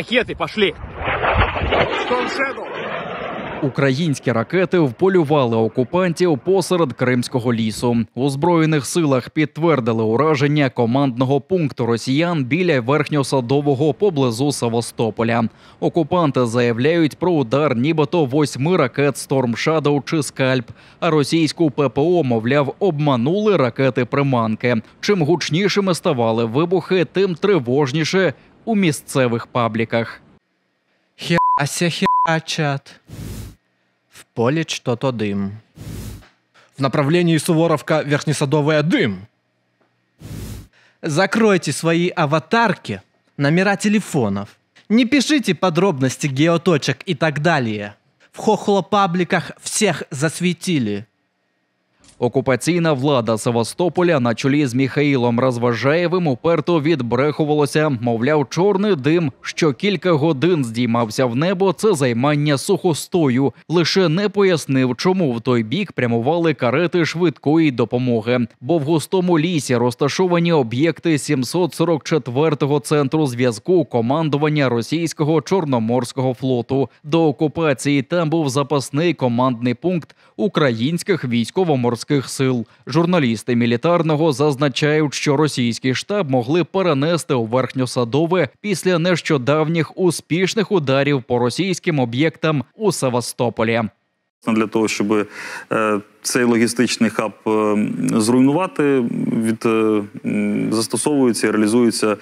Ракеты пошли. Українські ракети вполювали окупантів посеред Кримського лісу. У Збройних силах підтвердили ураження командного пункту росіян біля Верхньосадового поблизу Севастополя. Окупанти заявляють про удар нібито 8 ракет «Storm Shadow» чи «Скальп», а російську ППО, мовляв, обманули ракети-приманки. Чим гучнішими ставали вибухи, тим тривожніше у місцевих пабліках. Херачат. В поле что-то дым. В направлении Суворовка Верхнесадовая дым. Закройте свои аватарки, номера телефонов. Не пишите подробности геоточек и так далее. В хохлопабликах всех засветили. Окупаційна влада Севастополя на чолі з Міхаїлом Розважаєвим уперто відбрехувалося, мовляв, чорний дим, що кілька годин здіймався в небо, це займання сухостою. Лише не пояснив, чому в той бік прямували карети швидкої допомоги. Бо в густому лісі розташовані об'єкти 744-го центру зв'язку командування російського Чорноморського флоту. До окупації там був запасний командний пункт українських військово-морських сил. Журналісти мілітарного зазначають, що російський штаб могли перенести у Верхньосадове після нещодавніх успішних ударів по російським об'єктам у Севастополі. Для того, щоб цей логістичний хаб зруйнувати, застосовуються і реалізуються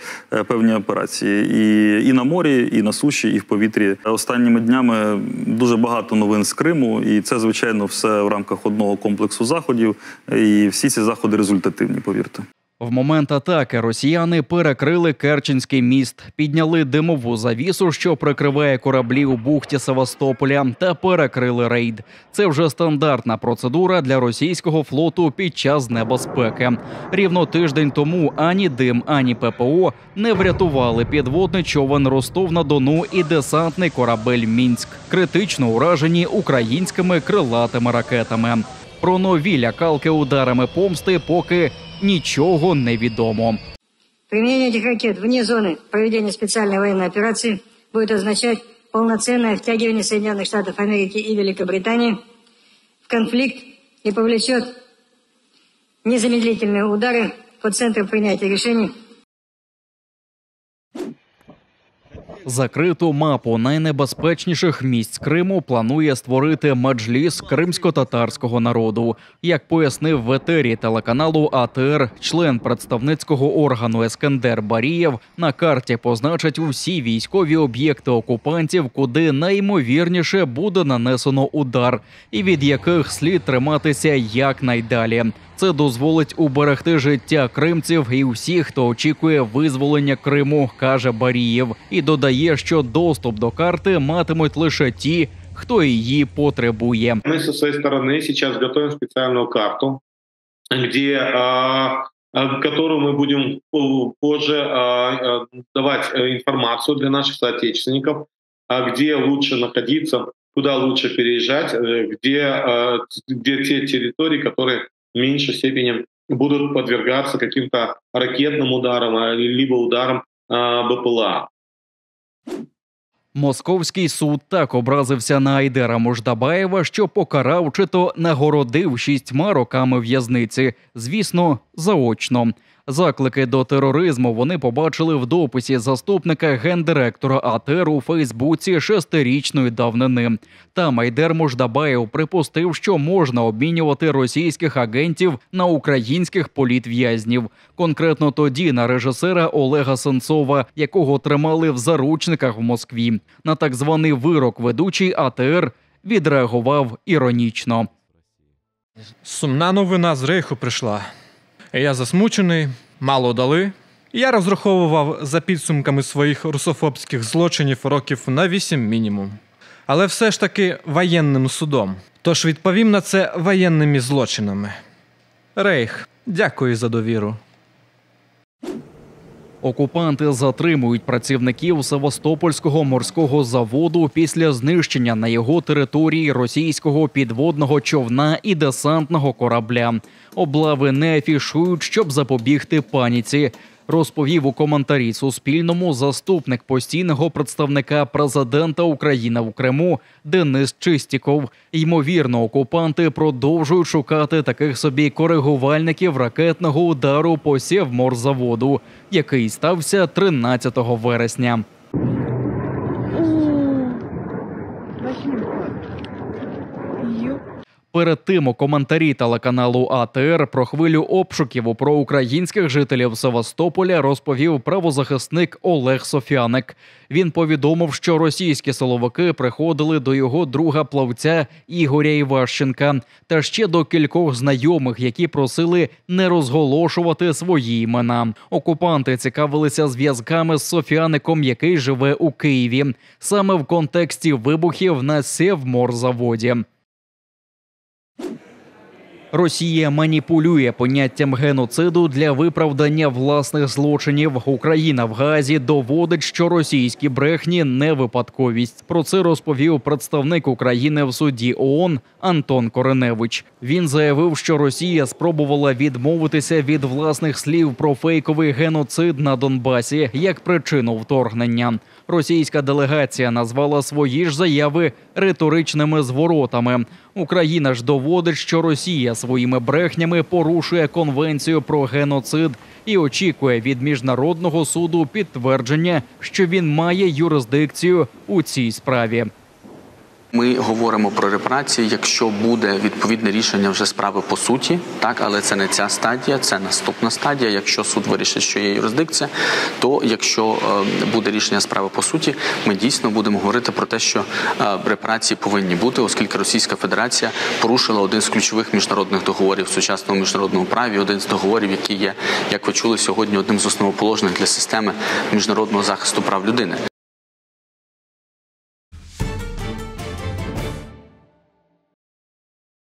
певні операції і на морі, і на суші, і в повітрі. Останніми днями дуже багато новин з Криму, і це, звичайно, все в рамках одного комплексу заходів, і всі ці заходи результативні, повірте. В момент атаки росіяни перекрили Керченський міст, підняли димову завісу, що прикриває кораблі у бухті Севастополя, та перекрили рейд. Це вже стандартна процедура для російського флоту під час небезпеки. Рівно тиждень тому ані дим, ані ППО не врятували підводний човен Ростов-на-Дону і десантний корабель «Мінськ», критично уражені українськими крилатими ракетами. Про нові лякалки ударами помсти поки нічого не відомо. Применение этих ракет вне зоны проведения специальной военной операции будет означать полноценное втягивание Соединенных Штатов Америки и Великобритании в конфликт и повлечет незамедлительные удары по центру принятия решений. Закриту мапу найнебезпечніших місць Криму планує створити Меджліс кримсько-татарського народу. Як пояснив в етері телеканалу АТР, член представницького органу Ескендер Барієв, на карті позначать усі військові об'єкти окупантів, куди найімовірніше буде нанесено удар, і від яких слід триматися якнайдалі. Це дозволить уберегти життя кримців і всіх, хто очікує визволення Криму, каже Барієв. І додає, що доступ до карти матимуть лише ті, хто її потребує. Ми зі своєї сторони зараз готуємо спеціальну карту, которую мы будем позже давать информацию для наших соотечественников, где лучше находиться, куда лучше переезжать, где те территории, которые в меньшей степени будут подвергаться каким-то ракетным ударам, либо ударам БПЛА. Московський суд так образився на Айдера Мождабаєва, що покарав чи то нагородив 6 роками в'язниці. Звісно, заочно. Заклики до тероризму вони побачили в дописі заступника гендиректора АТР у Фейсбуці 6-річної давнини. Там Айдер Мождабаєв припустив, що можна обмінювати російських агентів на українських політв'язнів. Конкретно тоді на режисера Олега Сенцова, якого тримали в заручниках в Москві. На так званий вирок ведучий АТР відреагував іронічно. Сумна новина з Рейху прийшла. Я засмучений, мало дали. Я розраховував за підсумками своїх русофобських злочинів років на 8 мінімум. Але все ж таки воєнним судом. Тож відповім на це воєнними злочинами. Рейх, дякую за довіру. Окупанти затримують працівників Севастопольського морського заводу після знищення на його території російського підводного човна і десантного корабля. Облави не афішують, щоб запобігти паніці. розповів у коментарі Суспільному заступник постійного представника президента України в Криму Денис Чистіков. Ймовірно, окупанти продовжують шукати таких собі коригувальників ракетного удару по Сєвморзаводу, який стався 13 вересня. Перед тим у коментарі телеканалу АТР про хвилю обшуків у проукраїнських жителів Севастополя розповів правозахисник Олег Софяник. Він повідомив, що російські силовики приходили до його друга-плавця Ігоря Іващенка та ще до кількох знайомих, які просили не розголошувати свої імена. Окупанти цікавилися зв'язками з Софяником, який живе у Києві, саме в контексті вибухів на Сєвморзаводі. Росія маніпулює поняттям геноциду для виправдання власних злочинів. Україна в Гаазі доводить, що російські брехні – не випадковість. Про це розповів представник України в суді ООН Антон Кореневич. Він заявив, що Росія спробувала відмовитися від власних слів про фейковий геноцид на Донбасі як причину вторгнення. Російська делегація назвала свої ж заяви риторичними зворотами. Україна ж доводить, що Росія своїми брехнями порушує Конвенцію про геноцид і очікує від Міжнародного суду підтвердження, що він має юрисдикцію у цій справі. Ми говоримо про репарації, якщо буде відповідне рішення вже справи по суті, так, але це не ця стадія, це наступна стадія. Якщо суд вирішить, що є юрисдикція, то якщо буде рішення справи по суті, ми дійсно будемо говорити про те, що репарації повинні бути, оскільки Російська Федерація порушила один з ключових міжнародних договорів в сучасному міжнародному праві, один з договорів, який є, як ви чули сьогодні, одним з основоположних для системи міжнародного захисту прав людини.